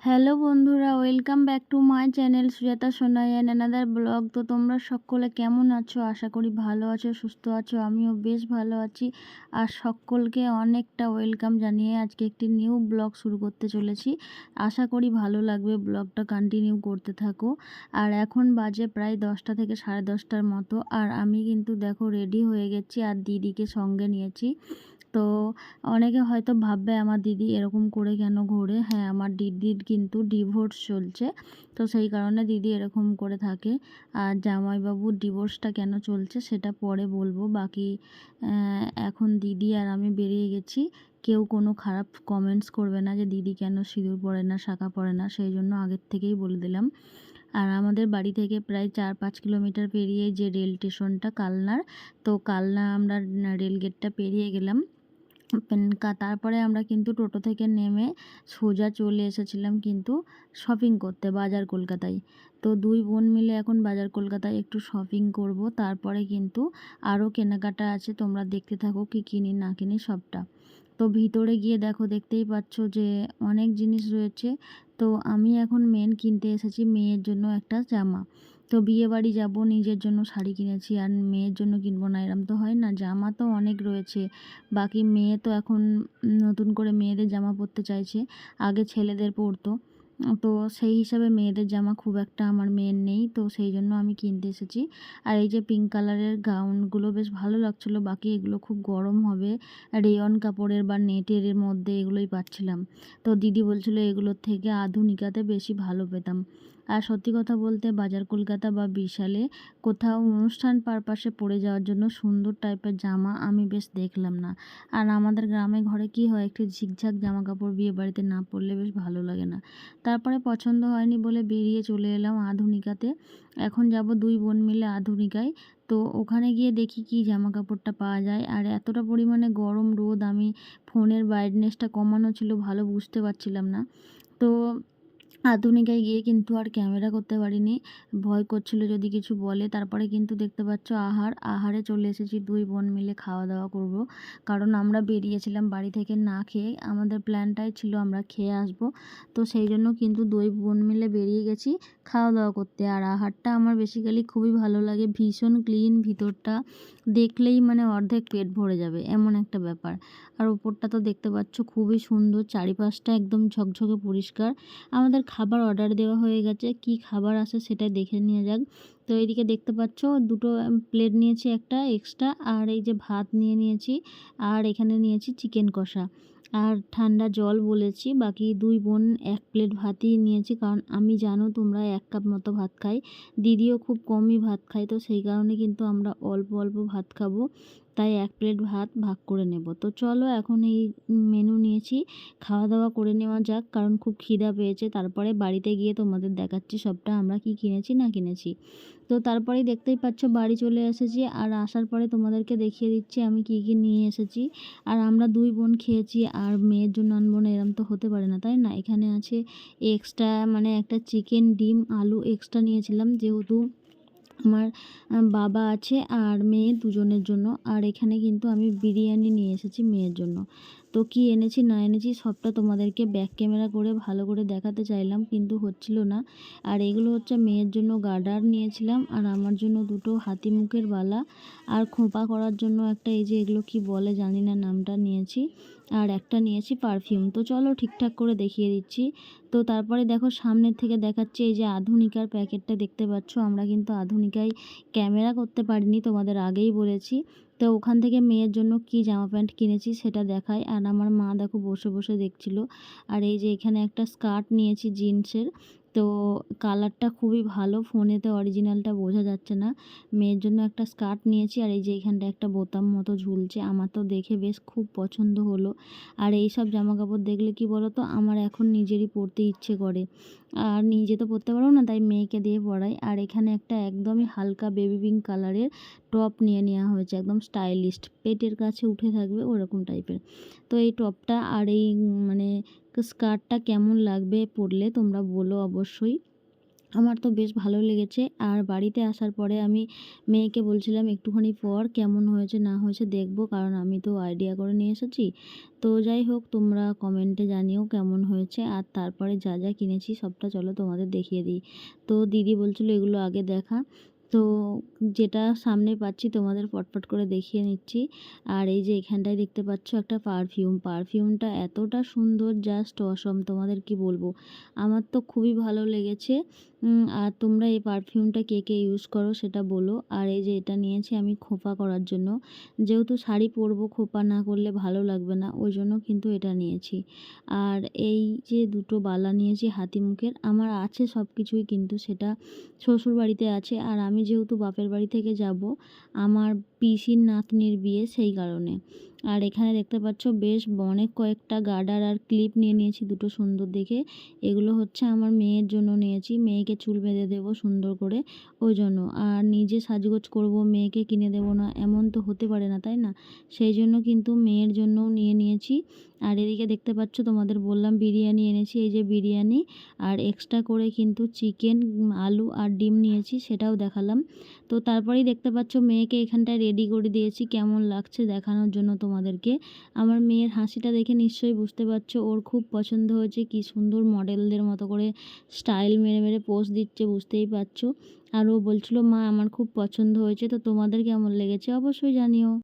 Hello বন্ধুরা, welcome back to my channel Sujata Sonai and another blog. তো তোমরা সকলে কেমন আছো? আশা করি ভালো আছো, সুস্থ আছো। আমিও বেশ ভালো আছি। আর সকলকে অনেকটা ওয়েলকাম জানিয়ে আজকে একটি নিউ ব্লগ শুরু করতে চলেছি। আশা করি ভালো লাগবে, ব্লগটা কন্টিনিউ করতে থাকো। আর এখন বাজে প্রায় 10টা থেকে 10:30টার মতো। আর আমি কিন্তু দেখো রেডি হয়ে গেছি আর দিদিকে সঙ্গে নিয়েছি। তো অনেকে হয়তো ভাববে আমার দিদি এরকম করে কেন ঘোরে। হ্যাঁ, আমার দিদির কিন্তু ডিভোর্স চলছে, তো সেই কারণে দিদি এরকম করে থাকে। আর জামাইবাবুর ডিভোর্সটা কেন চলছে সেটা পরে বলবো। বাকি এখন দিদি আর আমি বেরিয়ে গেছি। কেউ কোনো খারাপ কমেন্টস করবে না যে দিদি কেন সিঁদুর পরে না, শাঁখা পরে না, সেই জন্য আগের থেকেই বলে দিলাম। আর আমাদের বাড়ি থেকে প্রায় 4-5 কিলোমিটার পেরিয়ে যে রেল স্টেশনটা কালনার, তো কালনা আমরা রেল গেটটা পেরিয়ে গেলাম। তারপরে আমরা কিন্তু টোটো থেকে নেমে সোজা চলে এসেছিলাম কিন্তু শপিং করতে বাজার কলকাতায়। তো দুই বোন মিলে এখন বাজার কলকাতায় একটু শপিং করব। তারপরে কিন্তু আরও কেনাকাটা আছে, তোমরা দেখতে থাকো কি কিনি না কিনি সবটা। তো ভিতরে গিয়ে দেখো, দেখতেই পাচ্ছ যে অনেক জিনিস রয়েছে। তো আমি এখন মেন কিনতে এসেছি মেয়ের জন্য একটা জামা। তো বিয়ে বাড়ি যাব, নিজের জন্য শাড়ি কিনেছি আর মেয়ের জন্য কিনবো না, এরম তো হয় না। জামা তো অনেক রয়েছে। বাকি মেয়ে তো এখন নতুন করে মেয়েদের জামা পরতে চাইছে, আগে ছেলেদের পরতো। তো সেই হিসাবে মেয়েদের জামা খুব একটা আমার মেয়ের নেই, তো সেই জন্য আমি কিনতে এসেছি। আর এই যে পিঙ্ক কালারের গাউনগুলো বেশ ভালো লাগছিলো। বাকি এগুলো খুব গরম হবে, রেয়ন কাপড়ের বা নেটের মধ্যে এগুলোই পাচ্ছিলাম। তো দিদি বলছিল এগুলোর থেকে আধুনিকাতে বেশি ভালো পেতাম। আর সত্যি কথা বলতে বাজার কলকাতা বা বিশালে কোথাও অনুষ্ঠান পারপাসে পরে যাওয়ার জন্য সুন্দর টাইপের জামা আমি বেশ দেখলাম না। আর আমাদের গ্রামে ঘরে কি হয়, একটু ঝিকঝাক জামা কাপড় বিয়ে বাড়িতে না পরলে বেশ ভালো লাগে না। তারপরে পছন্দ হয়নি বলে বেরিয়ে চলে এলাম আধুনিকাতে। এখন যাব দুই বোন মিলে আধুনিকায়। তো ওখানে গিয়ে দেখি কি জামা কাপড়টা পাওয়া যায়। আর এতটা পরিমাণে গরম রোদ, আমি ফোনের ব্রাইটনেসটা কমানো ছিল, ভালো বুঝতে পারছিলাম না। তো আধুনিকায় গিয়ে কিন্তু আর ক্যামেরা করতে পারিনি, ভয় করছিল যদি কিছু বলে। তারপরে কিন্তু দেখতে পাচ্ছ আহারে চলে এসেছি, দুই বোন মিলে খাওয়া দাওয়া করব। কারণ আমরা বেরিয়েছিলাম বাড়ি থেকে না খেয়ে, আমাদের প্ল্যানটাই ছিল আমরা খেয়ে আসব। তো সেই জন্য কিন্তু দুই বোন মিলে বেরিয়ে গেছি খাওয়া দাওয়া করতে। আর আহারটা আমার বেসিক্যালি খুবই ভালো লাগে, ভীষণ ক্লিন, ভিতরটা দেখলেই মানে অর্ধেক পেট ভরে যাবে এমন একটা ব্যাপার। আর উপরটা তো দেখতে পাচ্ছ খুবই সুন্দর, চারিপাশটা একদম ঝকঝকে পরিষ্কার। আমাদের খাবার অর্ডার দেওয়া হয়ে গেছে, কি খাবার আসে সেটা দেখে নিয়ে যাক। তো এইদিকে দেখতে পাচ্ছ দুটো প্লেট নিয়েছি, একটা এক্সট্রা। আর এই যে ভাত নিয়ে নিয়েছি, আর এখানে নিয়েছি চিকেন কষা আর ঠান্ডা জল বলেছি। বাকি দুই বোন এক প্লেট ভাতই নিয়েছি, কারণ আমি জানো তোমরা 1 কাপ মতো ভাত খাই, দিদিও খুব কমই ভাত খায়। তো সেই কারণে কিন্তু আমরা অল্প অল্প ভাত খাবো, তাই 1 প্লেট ভাত ভাগ করে নেব। তো চলো এখন এই মেনু নিয়েছি, খাওয়া দাওয়া করে নেওয়া যাক, কারণ খুব খিদা পেয়েছে। তারপরে বাড়িতে গিয়ে তোমাদের দেখাচ্ছি সবটা আমরা কি কিনেছি না কিনেছি। তো তারপরেই দেখতেই পাচ্ছ বাড়ি চলে এসেছি। আর আসার পরে তোমাদেরকে দেখিয়ে দিচ্ছি আমি কি কি নিয়ে এসেছি। আর আমরা দুই বোন খেয়েছি, আর মেয়ের জন্য আনবো না এরম তো হতে পারে না, তাই না। এখানে আছে এক্সট্রা, মানে একটা চিকেন, ডিম, আলু এক্সট্রা নিয়েছিলাম, যেহেতু আমার বাবা আছে আর মেয়ে দুজনের জন্য। আর এখানে কিন্তু আমি বিরিয়ানি নিয়ে এসেছি মেয়ের জন্য। তো কি এনেছি না এনেছি সবটা তোমাদেরকে ব্যাক ক্যামেরা করে ভালো করে দেখাতে চাইলাম, কিন্তু হচ্ছিল না। আর এগুলো হচ্ছে মেয়ের জন্য গার্ডার নিয়েছিলাম, আর আমার জন্য দুটো হাতি মুখের বালা, আর খোঁপা করার জন্য একটা, এই যে এগুলো কি বলে জানি না নামটা, নিয়েছি। আর একটা নিয়েছি পারফিউম। তো চলো ঠিকঠাক করে দেখিয়ে দিচ্ছি। তো তারপরে দেখো সামনের থেকে দেখাচ্ছি, এই যে আধুনিকার প্যাকেটটা দেখতে পাচ্ছ। আমরা কিন্তু আধুনিকায় ক্যামেরা করতে পারিনি, তোমাদের আগেই বলেছি। তো ওখান থেকে মেয়ের জন্য কি জামা প্যান্ট কিনেছি সেটা দেখাই। আর আমার মা দেখো বসে বসে দেখছিল। আর এই যে এখানে একটা স্কার্ট নিয়েছি জিন্সের, তো কালারটা খুবই ভালো, ফোনেতে অরিজিনালটা বোঝা যাচ্ছে না। মেয়ের জন্য একটা স্কার্ট নিয়েছি। আর এই যে এখানটা একটা বোতাম মতো ঝুলছে, আমার তো দেখে বেশ খুব পছন্দ হলো। আর এই সব জামা কাপড় দেখলে কি বলো তো, আমার এখন নিজেরই পরতে ইচ্ছে করে। আর নিজে তো পরতে পারবো না, তাই মেয়েকে দিয়ে পরাই। আর এখানে একটা একদমই হালকা বেবি পিঙ্ক কালারের টপ নিয়ে নেওয়া হয়েছে, একদম স্টাইলিস্ট, পেটের কাছে উঠে থাকবে ওরকম টাইপের। তো এই টপটা আর এই মানে স্কার্টটা কেমন লাগবে পরলে তোমরা বলো অবশ্যই। আমার তো বেশ ভালো লেগেছে। আর বাড়িতে আসার পরে আমি মেয়েকে বলছিলাম একটুখানি পর কেমন হয়েছে না হয়েছে দেখব, কারণ আমি তো আইডিয়া করে নিয়ে এসেছি। তো যাই হোক, তোমরা কমেন্টে জানিও কেমন হয়েছে। আর তারপরে যা যা কিনেছি সবটা চলো তোমাদের দেখিয়ে দিই। তো দিদি বলছিল এগুলো আগে দেখা। তো যেটা সামনে পাচ্ছি তোমাদের পটপট করে দেখিয়ে নিচ্ছি। আর এই যে এখানটায় দেখতে পাচ্ছ একটা পারফিউমটা এতটা সুন্দর, জাস্ট অসম, তোমাদের কি বলবো। আমার তো খুবই ভালো লেগেছে। আর তোমরা এই পারফিউমটা কে কে ইউজ করো সেটা বলো। আর এই যে এটা নিয়েছি আমি খোঁপা করার জন্য, যেহেতু শাড়ি পরবো, খোঁপা না করলে ভালো লাগবে না, ওই জন্য কিন্তু এটা নিয়েছি। আর এই যে দুটো বালা নিয়েছি হাতি মুখের, আমার আছে সব কিছুই, কিন্তু সেটা শ্বশুর বাড়িতে আছে। আর আমি যেহেতু বাপের বাড়ি থেকে যাব, আমার পিসির নাতনির বিয়ে, সেই কারণে। আর এখানে দেখতে পাচ্ছ বেশ অনেক কয়েকটা গার্ডার আর ক্লিপ নিয়ে নিয়েছি দুটো সুন্দর দেখে। এগুলো হচ্ছে আমার মেয়ের জন্য নিয়েছি, মেয়েকে চুল বেঁধে দেবো সুন্দর করে, ওই জন্য। আর নিজে সাজগোজ করব, মেয়েকে কিনে দেবো না এমন তো হতে পারে না, তাই না? সেই জন্য কিন্তু মেয়ের জন্যও নিয়ে নিয়েছি। আর এদিকে দেখতে পাচ্ছ, তোমাদের বললাম বিরিয়ানি এনেছি, এই যে বিরিয়ানি। আর এক্সট্রা করে কিন্তু চিকেন, আলু আর ডিম নিয়েছি, সেটাও দেখালাম। তো তারপরেই দেখতে পাচ্ছ মেয়েকে এখানটায় রেডি করে দিয়েছি, কেমন লাগছে দেখানোর জন্য তোমাদেরকে। আমার মেয়ের হাসিটা দেখে নিশ্চয়ই বুঝতে পারছো ওর খুব পছন্দ হয়েছে, কি সুন্দর মডেলদের মতো করে স্টাইল মেরে মেরে পোজ দিচ্ছে, বুঝতেই পারছো। আর ও বলছিল মা আমার খুব পছন্দ হয়েছে। তো তোমাদের কেমন লেগেছে অবশ্যই জানিও।